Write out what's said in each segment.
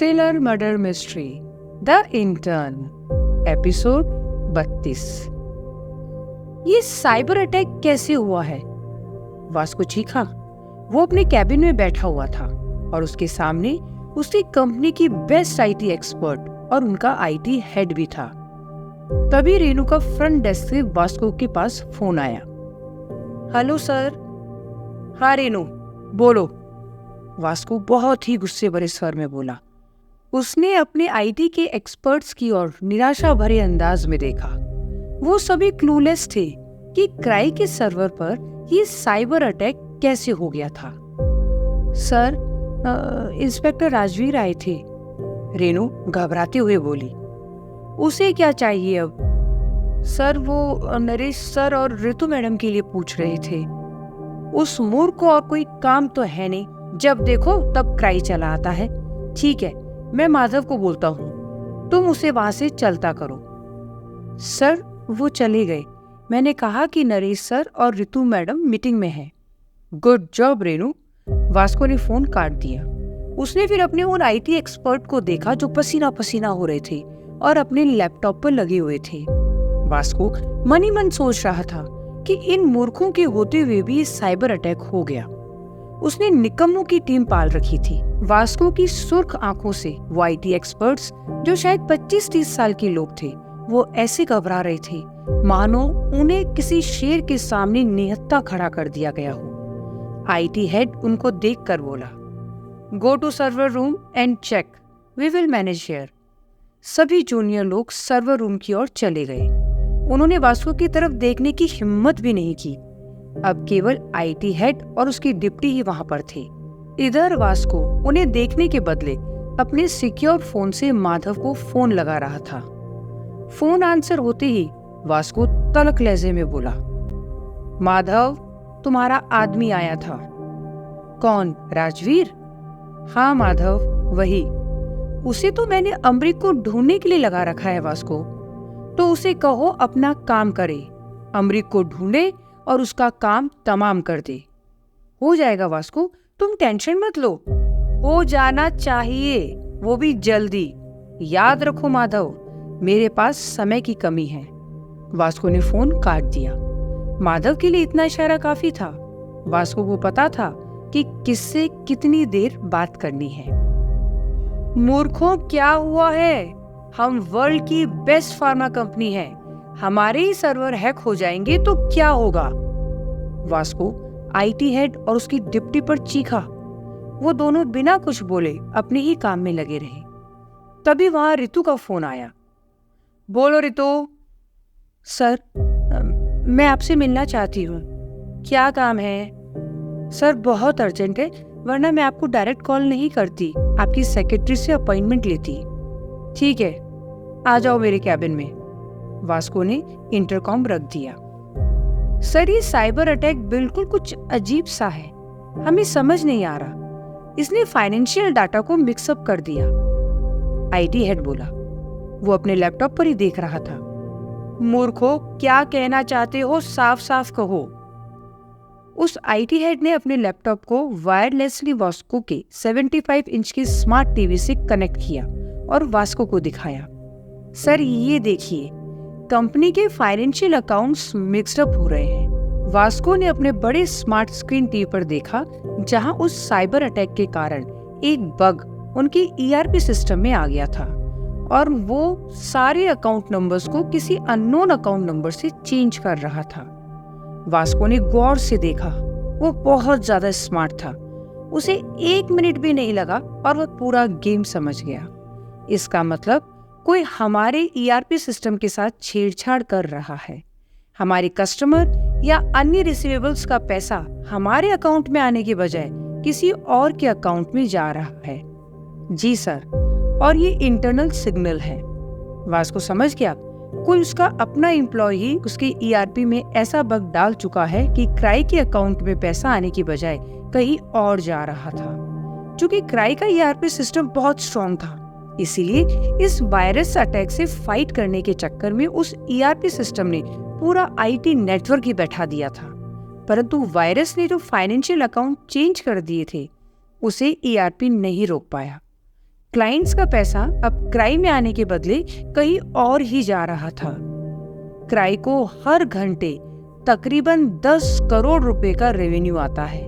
Thriller murder mystery the intern episode 32। ये cyber attack कैसे हुआ है? वास्को चीखा। वो अपने कैबिन में बैठा हुआ था और उसके सामने उसकी कंपनी की बेस्ट आईटी एक्सपर्ट और उनका आईटी हेड भी था। तभी रेनू का फ्रंट डेस्क से वास्को के पास फोन आया। Hello sir. हाँ रेनू, बोलो। वास्को बहुत ही गुस्से भरे स्वर में बोला। उसने अपने आईटी के एक्सपर्ट्स की ओर निराशा भरे अंदाज में देखा। वो सभी क्लूलेस थे कि क्राई के सर्वर पर ये साइबर अटैक कैसे हो गया था। सर, इंस्पेक्टर राजवीर आए थे, रेनू घबराते हुए बोली। उसे क्या चाहिए अब? सर, वो नरेश सर और ऋतु मैडम के लिए पूछ रहे थे। उस मूर्ख को और कोई काम तो है नहीं, जब देखो तब क्राई चला आता है। ठीक है, मैं माधव को बोलता हूँ, तुम उसे वहां से चलता करो। सर, वो चले गए। मैंने कहा कि नरेश सर और ऋतु मैडम मीटिंग में हैं। Good job Renu. वास्को ने फोन काट दिया। उसने फिर अपने उन आईटी एक्सपर्ट को देखा जो पसीना पसीना हो रहे थे और अपने लैपटॉप पर लगे हुए थे। वास्को मन ही मन सोच रहा था कि इन मूर्खों के होते हुए भी ये साइबर अटैक हो गया। उसने निकम्मों की टीम पाल रखी थी। वास्को की सुर्ख आंखों से वो आईटी एक्सपर्ट्स, जो शायद 25-30 साल के लोग थे, वो ऐसे घबरा रहे थे मानो उन्हें किसी शेर के सामने निहत्था खड़ा कर दिया गया हो। आईटी हेड उनको देखकर बोला, go to server room and check, we will manage here. सभी जूनियर लोग सर्वर रूम की ओर चले गए। उन्होंने वास्को की तरफ देखने की हिम्मत भी नहीं की। अब केवल आईटी हेड और उसकी डिप्टी ही वहां पर थे। इधर वास्को उन्हें देखने के बदले अपने सिक्योर फोन से माधव को फोन लगा रहा था। फोन आंसर होते ही वास्को तल्ख लहजे में बोला, माधव, तुम्हारा आदमी आया था। कौन? राजवीर? हाँ माधव, वही। उसे तो मैंने अमरीक को ढूंढने के लिए लगा रखा है वास्को, तो उसे कहो अपना काम करे, अमरीक को ढूंढे और उसका काम तमाम कर दे। हो जाएगा वास्को, तुम टेंशन मत लो। हो जाना चाहिए, वो भी जल्दी। याद रखो माधव, मेरे पास समय की कमी है। वास्को ने फोन काट दिया। माधव के लिए इतना इशारा काफी था। वास्को को पता था कि किससे कितनी देर बात करनी है। मूर्खों, क्या हुआ है? हम वर्ल्ड की बेस्ट फार्मा कंपनी है, हमारे ही सर्वर हैक हो जाएंगे तो क्या होगा? वास्को आईटी हेड और उसकी डिप्टी पर चीखा। वो दोनों बिना कुछ बोले अपने ही काम में लगे रहे। तभी वहां ऋतु का फोन आया। बोलो ऋतु। सर, मैं आपसे मिलना चाहती हूँ। क्या काम है? सर, बहुत अर्जेंट है, वरना मैं आपको डायरेक्ट कॉल नहीं करती, आपकी सेक्रेटरी से अपॉइंटमेंट लेती। ठीक है, आ जाओ मेरे कैबिन में। वास्को ने इंटरकॉम रख दिया। सर, ये साइबर अटैक बिल्कुल कुछ अजीब सा है, हमें समझ नहीं आ रहा। इसने फाइनेंशियल डाटा को मिक्सअप कर दिया। आईटी हेड बोला। वो अपने लैपटॉप पर ही देख रहा था। मूर्खो, क्या कहना चाहते हो? साफ साफ कहो। उस आईटी हेड ने अपने लैपटॉप को वायरलेसली वास्को के 75 इंच की स्मार्ट टीवी से कनेक्ट किया और वास्को को दिखाया। सर, ये देखिए, कंपनी के फाइनेंशियल अकाउंट्स मिक्सअप हो रहे हैं। वास्को ने अपने बड़े स्मार्ट स्क्रीन टीवी पर देखा, जहां उस साइबर अटैक के कारण एक बग उनकी ईआरपी सिस्टम में आ गया था और वो सारे अकाउंट नंबर्स को किसी अननोन अकाउंट नंबर से चेंज कर रहा था। वास्को ने गौर से देखा। वो बहुत ज्यादा स्मार्ट था। उसे 1 मिनट भी नहीं लगा और वह पूरा गेम समझ गया। इसका मतलब कोई हमारे ईआरपी सिस्टम के साथ छेड़छाड़ कर रहा है। हमारे कस्टमर या अन्य रिसीवेबल्स का पैसा हमारे अकाउंट में आने के बजाय किसी और के अकाउंट में जा रहा है। जी सर, और ये इंटरनल सिग्नल है। वास्को समझ गया, कोई उसका अपना एम्प्लॉय उसके ईआरपी में ऐसा बग डाल चुका है कि क्राई के अकाउंट में पैसा आने की बजाय कहीं और जा रहा था। चूंकि क्राई का ईआरपी सिस्टम बहुत स्ट्रॉन्ग था, इसीलिए इस वायरस अटैक से फाइट करने के चक्कर में उस ईआरपी सिस्टम ने पूरा आईटी नेटवर्क ही बैठा दिया था। परंतु वायरस ने जो फाइनेंशियल अकाउंट चेंज कर दिए थे, उसे ईआरपी नहीं रोक पाया। क्लाइंट्स का पैसा अब क्राई में आने के बदले कहीं और ही जा रहा था। क्राई को हर घंटे तकरीबन 10 करोड़ रुपए का रेवेन्यू आता है।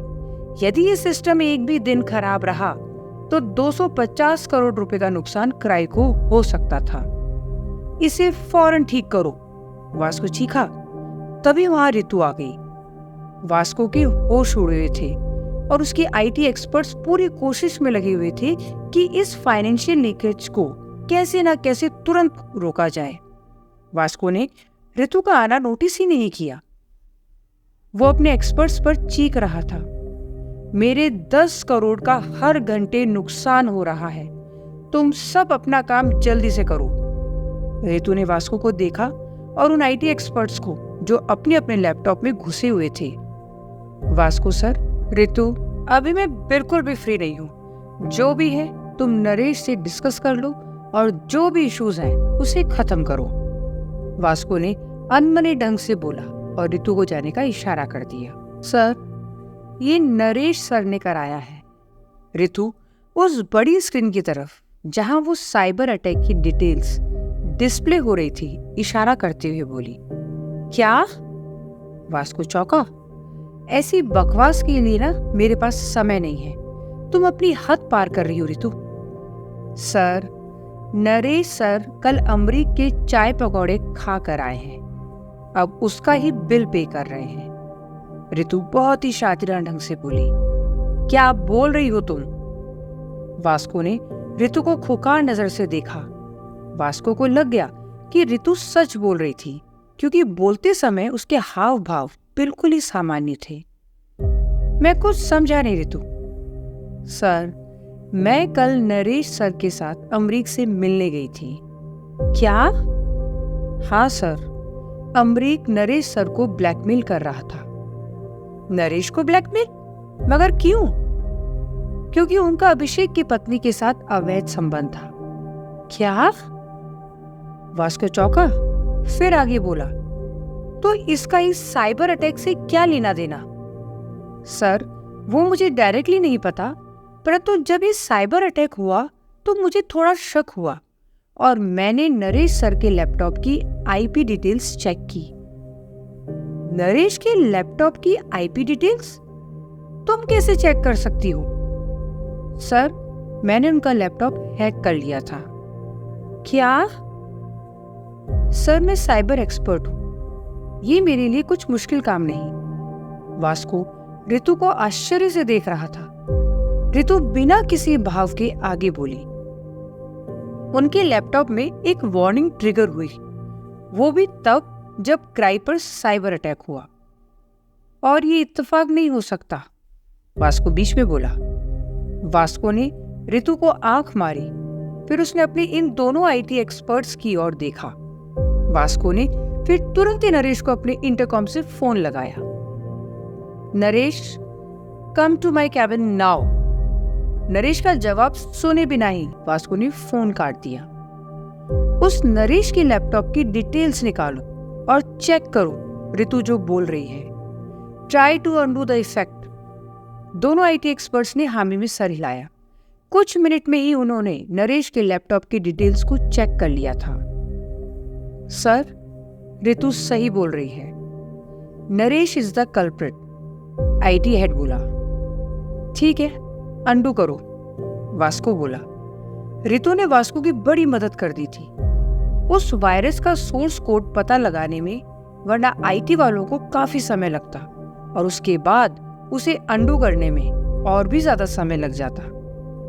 यदि ये सिस्टम एक भी दिन खराब रहा तो 250 करोड़ रुपए का नुकसान क्राई को हो सकता था। इसे फौरन ठीक करो, वास्को चीखा। तभी वहां रितु आ गई। वास्को के होश उड़ गए थे और उसके आईटी एक्सपर्ट्स पूरी कोशिश में लगे हुए थे कि इस फाइनेंशियल लीकेज को कैसे ना कैसे तुरंत रोका जाए। वास्को ने रितु का आना नोटिस ही नहीं किया। वो अपने एक्सपर्ट्स पर चीख रहा था, मेरे 10 करोड़ का हर घंटे नुकसान हो रहा है, तुम सब अपना काम जल्दी से करो। रितु ने वास्को को देखा और उन आईटी एक्सपर्ट्स को जो अपने अपने लैपटॉप में घुसे हुए थे। वास्को सर, रितु, अभी मैं बिल्कुल भी फ्री नहीं हूँ। जो भी है तुम नरेश से डिस्कस कर लो और जो भी इश्यूज हैं उसे खत्म करो। वास्को ने अनमने ढंग से बोला और रितु को जाने का इशारा कर दिया। सर, ये नरेश सर ने कराया है। रितु उस बड़ी स्क्रीन की तरफ जहां वो साइबर अटैक की डिटेल्स डिस्प्ले हो रही थी इशारा करते हुए बोली। क्या? वास्को चौंका। ऐसी बकवास के लिए ना मेरे पास समय नहीं है। तुम अपनी हद पार कर रही हो रितु। सर, नरेश सर कल अमरीक के चाय पकौड़े खा कर आए हैं, अब उसका ही बिल पे कर रहे हैं। रितु बहुत ही शातिरा ढंग से बोली। क्या बोल रही हो तुम? वास्को ने रितु को खुकार नजर से देखा। वास्को को लग गया कि रितु सच बोल रही थी, क्योंकि बोलते समय उसके हाव भाव बिल्कुल ही सामान्य थे। मैं कुछ समझा नहीं रितु। सर, मैं कल नरेश सर के साथ अमरीक से मिलने गई थी। क्या? हाँ सर, अमरीक नरेश सर को ब्लैकमेल कर रहा था। नरेश को ब्लैकमेल? मगर क्यों? क्योंकि उनका अभिषेक की पत्नी के साथ अवैध संबंध था। क्या? वास्को चौंका, फिर आगे बोला, तो इसका इस साइबर अटैक से क्या लेना देना? सर, वो मुझे डायरेक्टली नहीं पता, परंतु जब ये साइबर अटैक हुआ तो मुझे थोड़ा शक हुआ और मैंने नरेश सर के लैपटॉप की आईपी डिटेल्स चेक की। नरेश के लैपटॉप की आईपी डिटेल्स? तुम कैसे चेक कर सकती हो? सर, मैंने उनका लैपटॉप हैक कर लिया था। क्या? सर, मैं साइबर एक्सपर्ट हूं, ये मेरे लिए कुछ मुश्किल काम नहीं। वास्को रितु को आश्चर्य से देख रहा था। रितु बिना किसी भाव के आगे बोली। उनके लैपटॉप में एक वार्निंग ट्रिगर हुई, वो भी तब जब क्राई पर साइबर अटैक हुआ। और ये इत्तेफाक नहीं हो सकता, वास्को बीच में बोला। वास्को ने रितु को आंख मारी, फिर उसने अपने इन दोनों आईटी एक्सपर्ट्स की ओर देखा। वास्को ने फिर तुरंत ही नरेश को अपने इंटरकॉम से फोन लगाया। Naresh, come to my cabin now. Naresh का जवाब सुने बिना ही वास्को ने फोन काट दिया। उस नरेश के लैपटॉप की डिटेल्स निकालो और चेक करो रितु जो बोल रही है। Try to undo the effect. दोनों आईटी एक्सपर्ट्स ने हामी में सर हिलाया। कुछ मिनट में ही उन्होंने नरेश के लैपटॉप की डिटेल्स को चेक कर लिया था। सर, रितु सही बोल रही है, Naresh is the culprit, IT head बोला। ठीक है, अंडू करो, वास्को बोला। रितु ने वास्को की बड़ी मदद कर दी थी उस वायरस का सोर्स कोड पता लगाने में, वरना आईटी वालों को काफी समय लगता और उसके बाद उसे अंडू करने में और भी ज्यादा समय लग जाता।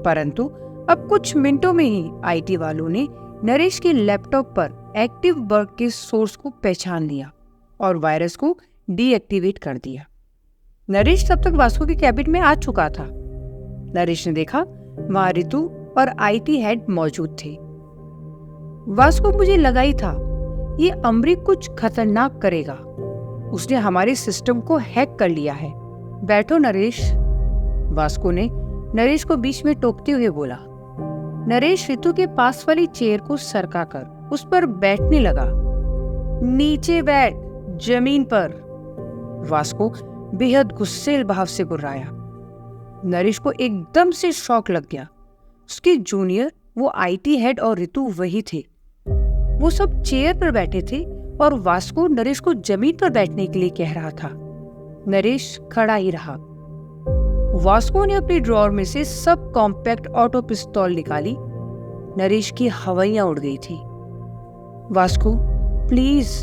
परंतु अब कुछ मिनटों में ही आईटी वालों ने नरेश के लैपटॉप पर एक्टिव बग के सोर्स को पहचान लिया और वायरस को डीएक्टिवेट कर दिया। नरेश तब तक वास्को के कैबिन में आ चुका था। नरेश ने देखा वहां रितु और आईटी हेड मौजूद थे। वास्को, मुझे लगा ही था ये अमरीक कुछ खतरनाक करेगा, उसने हमारे सिस्टम को हैक कर लिया है। बैठो नरेश, वास्को ने नरेश को बीच में टोकते हुए बोला। नरेश रितु के पास वाली चेयर को सरकाकर उस पर बैठने लगा। नीचे बैठ, जमीन पर, वास्को बेहद गुस्सेल भाव से गुर्राया। नरेश को एकदम से शॉक लग गया। उसके जूनियर वो आईटी हेड और ऋतु वही थे। वो सब चेयर पर बैठे थे और वास्को नरेश को जमीन पर बैठने के लिए कह रहा था। नरेश खड़ा ही रहा। वास्को ने अपनी ड्रॉअर में से सब कॉम्पैक्ट ऑटो पिस्तौल निकाली। नरेश की हवाइयां उड़ गई थी। Vasco please.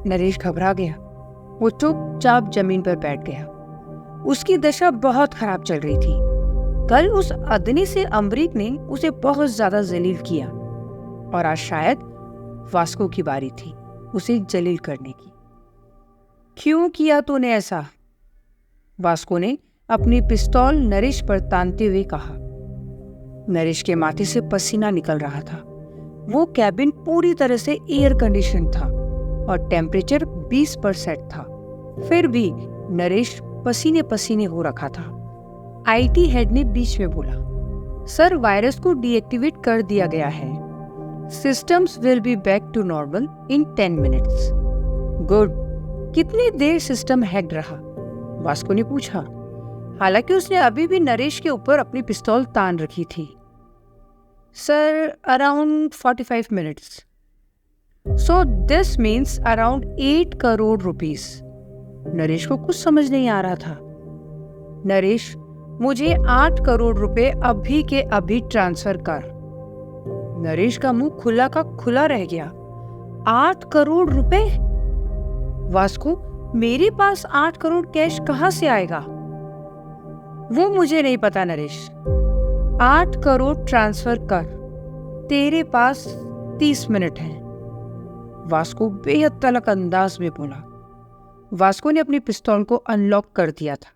नरेश घबरा गया। वो चुपचाप जमीन पर बैठ गया। उसकी दशा बहुत खराब चल रही थी। कल उस अदनी से अमरीक ने उसे बहुत ज्यादा जलील किया और आज शायद वास्को की बारी थी उसे जलील करने की। क्यों किया तूने ऐसा? वास्को ने अपनी पिस्तौल नरेश पर तानते हुए कहा। नरेश के माथे से पसीना निकल रहा था। वो कैबिन पूरी तरह से एयर कंडीशन था और टेम्परेचर 20 पर सेट था। फिर भी नरेश पसीने पसीने हो रखा था। आईटी हेड ने बीच में बोला, सर वायरस को डीएक्टिवेट कर दिया गया है। Systems will be back to normal in 10 minutes. Good. कितनी देर सिस्टम हैक्ड रहा? वास्को ने पूछा। हालांकि उसने अभी भी नरेश के ऊपर अपनी पिस्तौल तान रखी थी। Sir around 45 minutes. So this means around 8 crore rupees. Naresh को कुछ समझ नहीं आ रहा था। नरेश, मुझे 8 करोड़ रुपए अभी के अभी ट्रांसफर कर। नरेश का मुंह खुला का खुला रह गया। 8 करोड़ रुपए? वास्को, मेरे पास 8 करोड़ कैश कहां से आएगा? वो मुझे नहीं पता नरेश। 8 करोड़ ट्रांसफर कर। तेरे पास 30 मिनट हैं। वास्को बेहद तलक अंदाज में बोला। वास्को ने अपनी पिस्तौल को अनलॉक कर दिया था।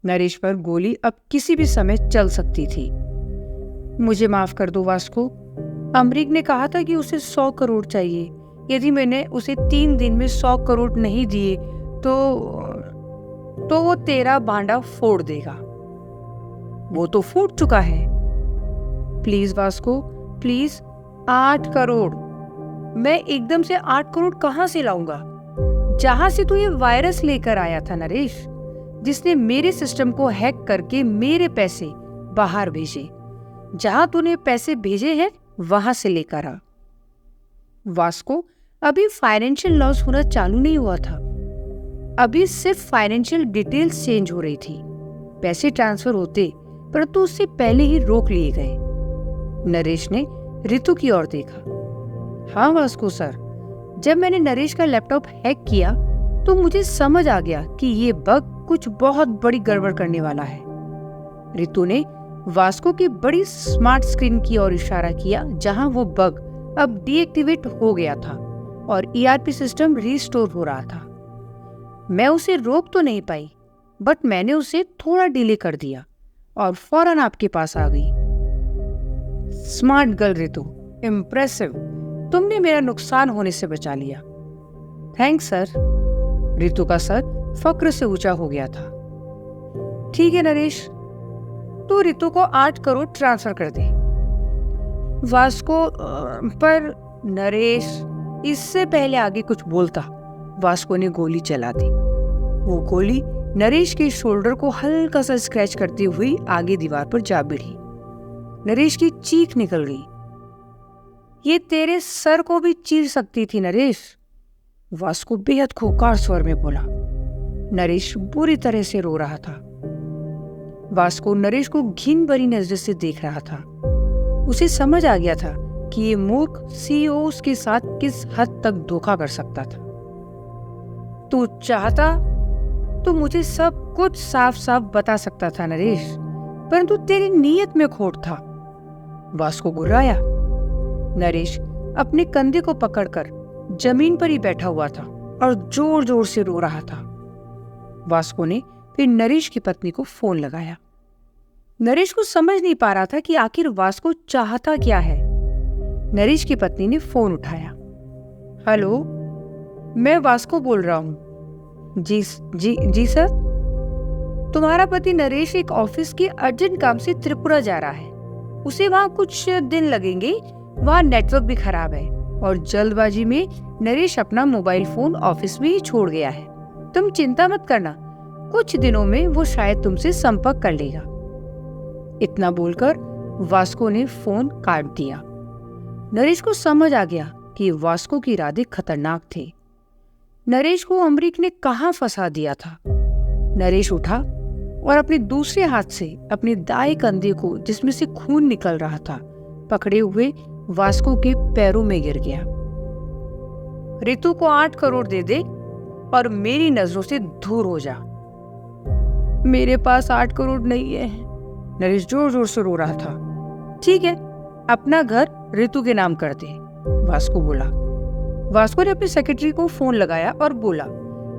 नरेश पर गोली अब किसी भी समय चल सकती थी। मुझे माफ कर दो वास्को। अमरीक ने कहा था कि उसे 100 करोड़ चाहिए। यदि मैंने उसे 3 दिन में 100 करोड़ नहीं दिए तो वो तेरा भांडा फोड़ देगा। वो तो फूट चुका है। Please Vasco, please. 8 करोड़। मैं एकदम से 8 करोड़ कहां से लाऊंगा? जहां से तू ये वायरस लेकर आया था नरेश, जिसने मेरे सिस्टम को हैक करके मेरे पैसे बाहर भेजे। जहां तूने पैसे भेजे हैं वहां से लेकर आ। वास्को, अभी फाइनेंशियल लॉस होना चालू नहीं हुआ था। अभी सिर्फ फाइनेंशियल डिटेल्स चेंज हो रही थी। पैसे ट्रांसफर होते परंतु उससे पहले ही रोक लिए गए। नरेश ने ऋतु की ओर देखा। हाँ वास्को सर, जब मैंने नरेश का लैपटॉप हैक किया तो मुझे समझ आ गया कि ये बग कुछ बहुत बड़ी गड़बड़ करने वाला है। ऋतु ने वास्को की बड़ी स्मार्ट स्क्रीन की ओर इशारा किया जहां वो बग अब डीएक्टिवेट हो गया था और ईआरपी सिस्टम रीस्टोर हो रहा था। मैं उसे रोक तो नहीं पाई, बट मैंने उसे थोड़ा डिले कर दिया और फौरन आपके पास आ गई। स्मार्ट गर्ल ऋतु, इम्प्रेसिव। तुमने मेरा नुकसान होने से बचा लिया। Thanks sir. ऋतु का सर फक्र से ऊंचा हो गया था। ठीक है नरेश, तू ऋतु को 8 करोड़ ट्रांसफर कर दे। वास्को पर नरेश इससे पहले आगे कुछ बोलता, वास्को ने गोली चला दी। वो गोली नरेश के शोल्डर को हल्का सा स्क्रैच करती हुई आगे दीवार पर जा भिड़ी। नरेश की चीख निकल गई। ये तेरे सर को भी चीर सकती थी नरेश। वास्को बेहद खूंखार स्वर में बोला। नरेश बुरी तरह से रो रहा था। वास्को नरेश को घिन भरी नजर से देख रहा था। उसे समझ आ गया था कि ये मूर्ख सीईओ के साथ किस हद तक धोखा कर सकता था। तू चाहता तो मुझे सब कुछ साफ साफ बता सकता था नरेश, परंतु तेरी नीयत में खोट था। वास्को गुर्राया। नरेश अपने कंधे को पकड़कर जमीन पर ही बैठा हुआ था और जोर जोर से रो रहा था। वास्को ने फिर नरेश की पत्नी को फोन लगाया। नरेश को समझ नहीं पा रहा था कि आखिर वास्को चाहता क्या है। नरेश की पत्नी ने फोन उठाया। हेलो, मैं वास्को बोल रहा हूँ। जी सर। तुम्हारा पति नरेश एक ऑफिस के अर्जेंट काम से त्रिपुरा जा रहा है। उसे वहाँ कुछ दिन लगेंगे। वहाँ नेटवर्क भी खराब है और जल्दबाजी में नरेश अपना मोबाइल फोन ऑफिस में ही छोड़ गया है। तुम चिंता मत करना, कुछ दिनों में वो शायद तुमसे संपर्क कर लेगा। इतना बोलकर वास्को ने फोन काट दिया। नरेश को समझ आ गया कि वास्को के इरादे खतरनाक थे। नरेश को अमरीक ने कहां फंसा दिया था। नरेश उठा और अपने दूसरे हाथ से अपने दाएं कंधे को, जिसमें से खून निकल रहा था, पकड़े हुए वास्को के पैरों में गिर गया। रितु को 8 करोड़ दे दे और मेरी नजरों से दूर हो जा। मेरे पास 8 करोड़ नहीं है। नरेश जोर जोर से रो रहा था। ठीक है, अपना घर रितु के नाम कर दे, वास्को बोला। वास्को ने अपने सेक्रेटरी को फोन लगाया और बोला,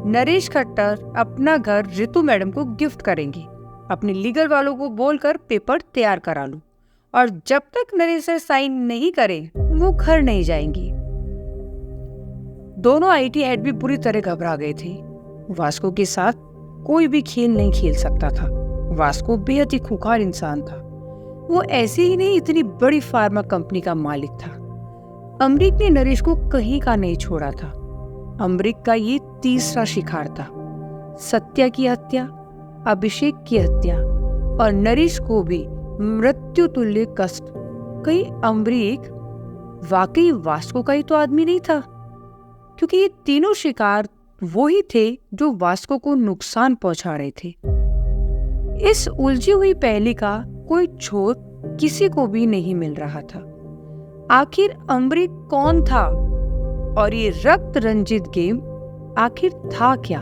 नरेश खट्टर अपना घर रितु मैडम को गिफ्ट करेंगे। अपने लीगल वालों को बोलकर पेपर तैयार करा लो, और जब तक नरेश सर साइन नहीं करे वो घर नहीं जाएंगी। दोनों आईटी हेड भी बुरी तरह घबरा गए थे। वास्को के साथ कोई भी खेल नहीं खेल सकता था। वास्को बेहद ही खूंखार इंसान था। वो ऐसे ही नहीं, इतनी बड़ी फार्मा कंपनी का मालिक था। अमरीक ने नरेश को कहीं का नहीं छोड़ा था। अमरीक का ये तीसरा शिकार था। सत्या की हत्या, अभिषेक की हत्या और नरेश को भी मृत्यु तुल्य कष्ट। कहीं अमरीक वाकई वास्को का ही तो आदमी नहीं था? क्योंकि ये तीनों शिकार वो ही थे जो वास्को को नुकसान पहुंचा रहे थे। इस उलझी हुई पहेली का कोई छोर किसी को भी नहीं मिल रहा था। आखिर अमरीक कौन था और ये रक्त रंजित गेम आखिर था क्या?